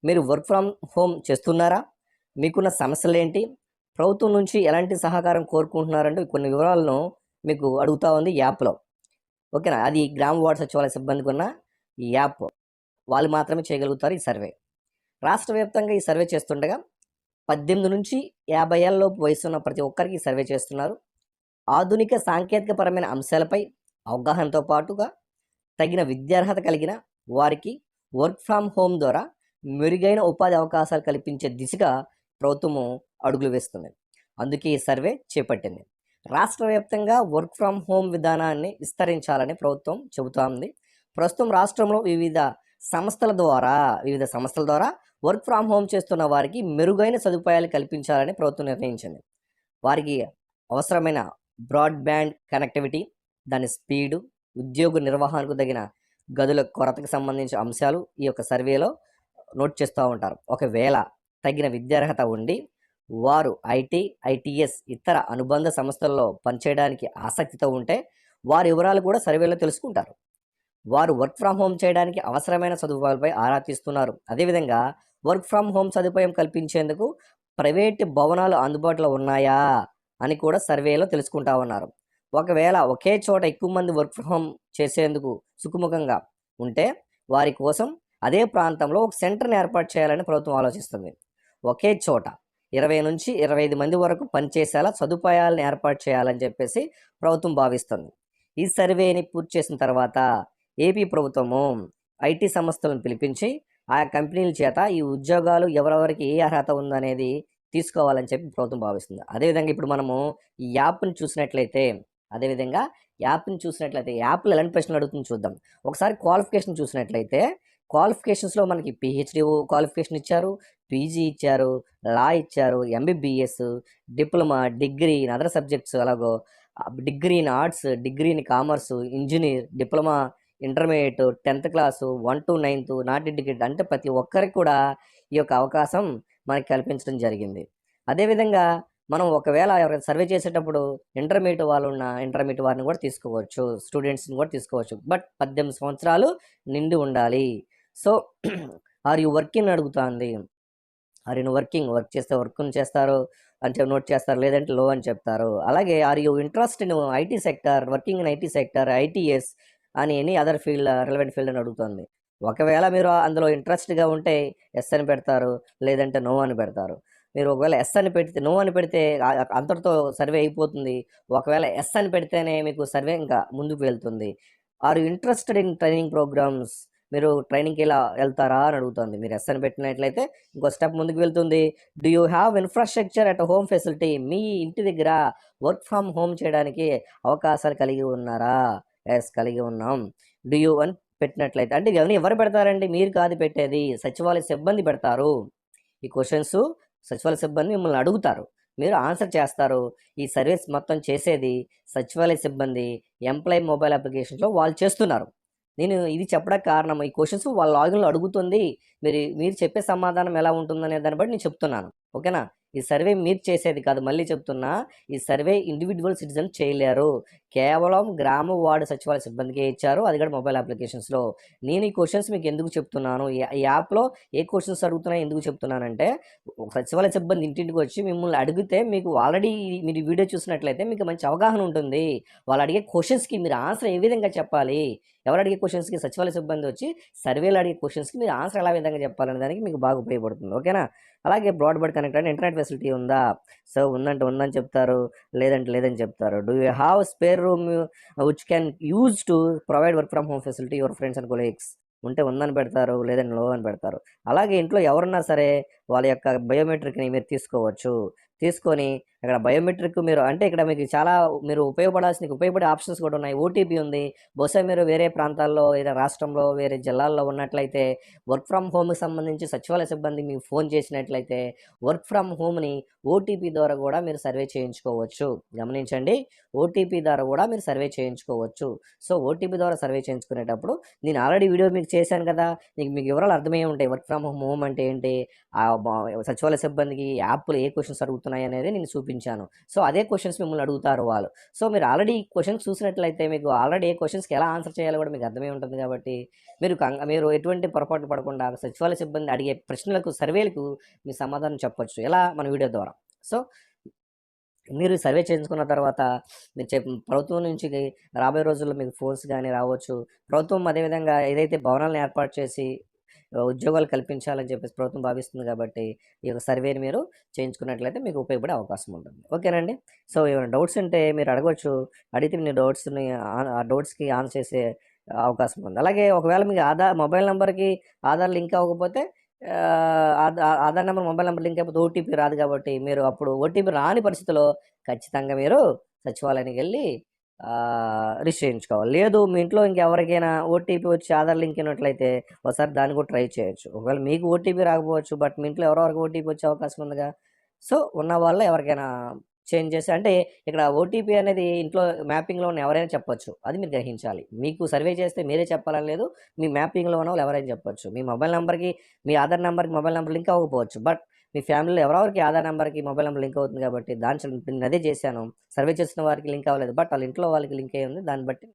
మీరు work from home చేస్తున్నారా? మీకున్న సమస్యలేంటి? ప్రభుత్వం నుంచి ఎలాంటి సహకారం కోరుకుంటున్నారంటే కొన్ని వివరాలను మీకు అడుగుతా ఉంది ఈ యాప్‌లో. ఓకేనా? అది గ్రామ వార్డు సచివాలయ సిబ్బందికి ఉన్న ఈ యాప్. వాళ్ళు మాత్రమే చేయగలుగుతారు ఈ సర్వే. రాష్ట్ర వ్యాప్తంగా ఈ సర్వే చేస్తుండగా 18-50 ఏళ్లలోపు వయసున్న ప్రతి ఒక్కరికి ఈ సర్వే చేస్తున్నారు. ఆధునిక సాంకేతికపరమైన అంశాలపై అవగాహనతో పాటుగా తగిన విద్యార్హత కలిగిన వారికి వర్క్ ఫ్రమ్ హోమ్ ద్వారా మెరుగైన ఉపాధి అవకాశాలు కల్పించే దిశగా ప్రభుత్వము అడుగులు వేస్తుంది. అందుకే ఈ సర్వే చేపట్టింది. రాష్ట్ర వ్యాప్తంగా వర్క్ ఫ్రమ్ హోమ్ విధానాన్ని విస్తరించాలని ప్రభుత్వం చెబుతోంది. ప్రస్తుతం రాష్ట్రంలో వివిధ సంస్థల ద్వారా వర్క్ ఫ్రమ్ హోమ్ చేస్తున్న వారికి మెరుగైన సదుపాయాలు కల్పించాలని ప్రభుత్వం నిర్ణయించింది. వారికి అవసరమైన బ్రాడ్బ్యాండ్ కనెక్టివిటీ, దాని స్పీడు, ఉద్యోగ నిర్వహణకు తగిన గదుల కొరతకు సంబంధించిన అంశాలు ఈ యొక్క సర్వేలో నోట్ చేస్తూ ఉంటారు. ఒకవేళ తగిన విద్యార్హత ఉండి వారు ఐటీఎస్ ఇతర అనుబంధ సంస్థల్లో పనిచేయడానికి ఆసక్తితో ఉంటే వారి వివరాలు కూడా సర్వేలో తెలుసుకుంటారు. వారు వర్క్ ఫ్రమ్ హోమ్ చేయడానికి అవసరమైన సదుపాయాలపై ఆరా తీస్తున్నారు. అదేవిధంగా వర్క్ ఫ్రమ్ హోమ్ సదుపాయం కల్పించేందుకు ప్రైవేటు భవనాలు అందుబాటులో ఉన్నాయా అని కూడా సర్వేలో తెలుసుకుంటా ఉన్నారు. ఒకవేళ ఒకే చోట ఎక్కువ మంది వర్క్ ఫ్రమ్ హోమ్ చేసేందుకు సుఖముఖంగా ఉంటే వారి కోసం అదే ప్రాంతంలో ఒక సెంటర్ని ఏర్పాటు చేయాలని ప్రభుత్వం ఆలోచిస్తుంది. ఒకే చోట 20-25 మంది వరకు పనిచేసేలా సదుపాయాలను ఏర్పాటు చేయాలని చెప్పేసి ప్రభుత్వం భావిస్తుంది. ఈ సర్వేని పూర్తి చేసిన తర్వాత ఏపీ ప్రభుత్వము ఐటీ సంస్థలను పిలిపించి ఆయా కంపెనీల చేత ఈ ఉద్యోగాలు ఎవరెవరికి ఏ అర్హత ఉందనేది తీసుకోవాలని చెప్పి ప్రభుత్వం భావిస్తుంది. అదేవిధంగా ఇప్పుడు మనము ఈ యాప్ని చూసినట్లయితే యాప్లో ఎలాంటి ప్రశ్నలు అడుగుతుంది చూద్దాం. ఒకసారి క్వాలిఫికేషన్ చూసినట్లయితే క్వాలిఫికేషన్స్లో మనకి పిహెచ్డి క్వాలిఫికేషన్ ఇచ్చారు, పీజీ ఇచ్చారు, లా ఇచ్చారు, MBBS, diploma, degree in other subjects, అలాగో degree in arts, degree in commerce, engineer, diploma, intermediate, 10th class, 1 to 9th, not educated అంటే ప్రతి ఒక్కరికి కూడా ఈ యొక్క అవకాశం మనకి కల్పించడం జరిగింది. అదేవిధంగా మనం ఒకవేళ ఎవరైనా సర్వే చేసేటప్పుడు ఇంటర్మీడియట్ వారిని కూడా తీసుకోవచ్చు, స్టూడెంట్స్ని కూడా తీసుకోవచ్చు. బట్ 18 సంవత్సరాలు నిండి ఉండాలి. సో ఆర్ యు వర్కింగ్ అడుగుతుంది. ఆర్ యు వర్క్ చేస్తే వర్క్ని చేస్తారు అంటే నోట్ చేస్తారు, లేదంటే లో అని చెప్తారు. అలాగే are you interest in IT sector, working in IT sector, ITS అని any other field, relevant field అని అడుగుతుంది. ఒకవేళ మీరు అందులో ఇంట్రెస్ట్గా ఉంటే ఎస్ అని పెడతారు, లేదంటే నో అని పెడతారు. మీరు ఒకవేళ ఎస్ అని పెడితే, నో అని పెడితే అంతటితో సర్వే అయిపోతుంది. ఒకవేళ ఎస్ అని పెడితేనే మీకు సర్వే ఇంకా ముందుకు వెళ్తుంది. Are you interested in training programmes, మీరు ట్రైనింగ్కి ఇలా వెళ్తారా అని అడుగుతుంది. మీరు ఎస్ అని పెట్టినట్లయితే ఇంకో స్టెప్ ముందుకు వెళ్తుంది. Do you have infrastructure at home facility, మీ ఇంటి దగ్గర వర్క్ ఫ్రమ్ హోమ్ చేయడానికి అవకాశాలు కలిగి ఉన్నారా? ఎస్, కలిగి ఉన్నాం. డూ యూ అని పెట్టినట్లయితే, అంటే ఇవన్నీ ఎవరు పెడతారండి? మీరు కాదు పెట్టేది, సచివాలయ సిబ్బంది పెడతారు. ఈ క్వశ్చన్స్ సచివాలయ సిబ్బంది మిమ్మల్ని అడుగుతారు, మీరు ఆన్సర్ చేస్తారు. ఈ సర్వీస్ మొత్తం చేసేది సచివాలయ సిబ్బంది ఎంప్లాయీ మొబైల్ అప్లికేషన్స్లో వాళ్ళు చేస్తున్నారు. నేను ఇది చెప్పడానికి కారణం, ఈ క్వశ్చన్స్ వాళ్ళ లాగిన్లో అడుగుతుంది. మీరు చెప్పే సమాధానం ఎలా ఉంటుందనే దాన్ని బట్టి నేను చెప్తున్నాను. ఓకేనా? ఈ సర్వే మీరు చేసేది కాదు, మళ్ళీ చెప్తున్నా, ఈ సర్వే ఇండివిజువల్ సిటిజన్ చేయలేరు. కేవలం గ్రామ వార్డు సచివాలయ సిబ్బందికే ఇచ్చారు, అది కూడా మొబైల్ అప్లికేషన్స్లో. నేను ఈ క్వశ్చన్స్ మీకు ఎందుకు చెప్తున్నాను, ఈ యాప్లో ఏ క్వశ్చన్స్ అడుగుతున్నాయి ఎందుకు చెప్తున్నానంటే, సచివాలయ సిబ్బంది ఇంటింటికి వచ్చి మిమ్మల్ని అడిగితే మీకు ఆల్రెడీ మీరు వీడియో చూసినట్లయితే మీకు మంచి అవగాహన ఉంటుంది. వాళ్ళు అడిగే క్వశ్చన్స్కి మీరు ఆన్సర్ ఏ విధంగా చెప్పాలి, ఎవరు అడిగే క్వశ్చన్స్కి సచివాలయ సిబ్బంది వచ్చి సర్వేలు అడిగే క్వశ్చన్స్కి మీరు ఆన్సర్ ఎలా విధంగా చెప్పాలనే దానికి మీకు బాగా ఉపయోగపడుతుంది. ఓకేనా? అలాగే బ్రాడ్బ్యాండ్ కనెక్ట్ అంటే ఇంటర్నెట్ ఫెసిలిటీ ఉందా? సో ఉందంటే ఉందని చెప్తారు, లేదంటే లేదని చెప్తారు. Do you have spare room which can use to provide work from home facility your friends and colleagues, ఉంటే ఉందని పెడతారు, లేదంటే లో అని పెడతారు. అలాగే ఇంట్లో ఎవరున్నా సరే వాళ్ళ యొక్క బయోమెట్రిక్ని మీరు తీసుకొని ఇక్కడ బయోమెట్రిక్ మీరు అంటే ఇక్కడ మీకు చాలా మీరు ఉపయోగపడే ఆప్షన్స్ కూడా ఉన్నాయి. ఓటీపీ ఉంది. బహుశా మీరు వేరే ప్రాంతాల్లో, వేరే రాష్ట్రంలో, వేరే జిల్లాల్లో ఉన్నట్లయితే వర్క్ ఫ్రమ్ హోమ్కి సంబంధించి సచివాలయ సిబ్బంది మీకు ఫోన్ చేసినట్లయితే వర్క్ ఫ్రమ్ హోమ్ని ఓటీపీ ద్వారా కూడా మీరు సర్వే చేయించుకోవచ్చు. గమనించండి, ఓటీపీ ద్వారా కూడా మీరు సర్వే చేయించుకోవచ్చు. సో ఓటీపీ ద్వారా సర్వే చేయించుకునేటప్పుడు నేను ఆల్రెడీ వీడియో మీకు చేశాను కదా, మీకు వివరాలు అర్థమయ్యే ఉంటాయి. వర్క్ ఫ్రమ్ హోమ్ అంటే ఏంటి, సచివాలయ సిబ్బందికి యాప్లో ఏ క్వశ్చన్స్ అడుగుతున్నారు, అవుతున్నాయనేది నేను చూపించాను. సో, అదే క్వెషన్స్ మిమ్మల్ని అడుగుతారు వాళ్ళు. సో, మీరు ఆల్రెడీ ఈ క్వెషన్స్ చూసినట్లయితే మీకు ఆల్రెడీ ఏ క్వెషన్స్‌కి ఎలా ఆన్సర్ చేయాలో కూడా మీకు అర్థమై ఉంటుంది కాబట్టి, మీరు ఎటువంటి పొరపాటు పడకుండా సచివాలయ సిబ్బంది అడిగే ప్రశ్నలకు, సర్వేలకు మీ సమాధానం చెప్పొచ్చు. ఎలా? మన వీడియో ద్వారా. సో, మీరు సర్వే చేయించుకున్న తర్వాత మీరు ప్రభుత్వం నుంచి రాబోయే రోజుల్లో మీకు ఫోన్స్ గానీ రావచ్చు. ప్రభుత్వం అదేవిధంగా ఏదైతే భవనాలను ఏర్పాటు చేసి ఉద్యోగాలు కల్పించాలని చెప్పేసి ప్రభుత్వం భావిస్తుంది కాబట్టి, ఈ యొక్క సర్వేని మీరు చేయించుకున్నట్లయితే మీకు ఉపయోగపడే అవకాశం ఉంటుంది. ఓకేనండి. సో, ఏమైనా డౌట్స్ ఉంటే మీరు అడగొచ్చు. అడిగితే మీ డౌట్స్‌ని ఆ డౌట్స్‌కి ఆన్సర్ చేసే అవకాశం ఉంది. అలాగే ఒకవేళ మీకు మొబైల్ నంబర్‌కి ఆధార్ లింక్ అవ్వకపోతే Aadhaar number, mobile number link అయిపోతే ఓటీపీ రాదు కాబట్టి, మీరు అప్పుడు ఓటీపీ రాని పరిస్థితిలో ఖచ్చితంగా మీరు సచివాలయానికెళ్ళి రిజిస్టర్ చేయించుకోవాలి. లేదు మీ ఇంట్లో ఇంకెవరికైనా ఓటీపీ వచ్చి ఆధార్ లింక్ అయినట్లయితే ఒకసారి దాన్ని కూడా ట్రై చేయొచ్చు. ఒకవేళ మీకు ఓటీపీ రాకపోవచ్చు. బట్ మీ ఇంట్లో ఎవరెవరికి ఓటీపీ వచ్చే అవకాశం ఉందిగా. సో, ఉన్న వాళ్ళు ఎవరికైనా చేంజ్ చేసి అంటే ఇక్కడ ఓటీపీ అనేది ఇంట్లో మ్యాపింగ్‌లో ఉన్న ఎవరైనా చెప్పొచ్చు. అది మీరు గ్రహించాలి. మీకు సర్వే చేస్తే మీరే చెప్పాలని లేదు. మీ మ్యాపింగ్‌లో ఉన్నవాళ్ళు ఎవరైనా చెప్పొచ్చు. మీ మొబైల్ నంబర్‌కి, మీ ఆధార్ నంబర్‌కి మొబైల్ నంబర్ లింక్ అవ్వకపోవచ్చు. బట్ మీ ఫ్యామిలీలో ఎవరెవరికి ఆధార్ నంబర్‌కి మొబైల్ నంబర్ లింక్ అవుతుంది కాబట్టి నేను అదే చేశాను. సర్వే చేసిన వారికి లింక్ అవ్వలేదు. బట్ వాళ్ళ ఇంట్లో వాళ్ళకి లింక్ అయ్యి ఉంది. దాన్ని బట్టి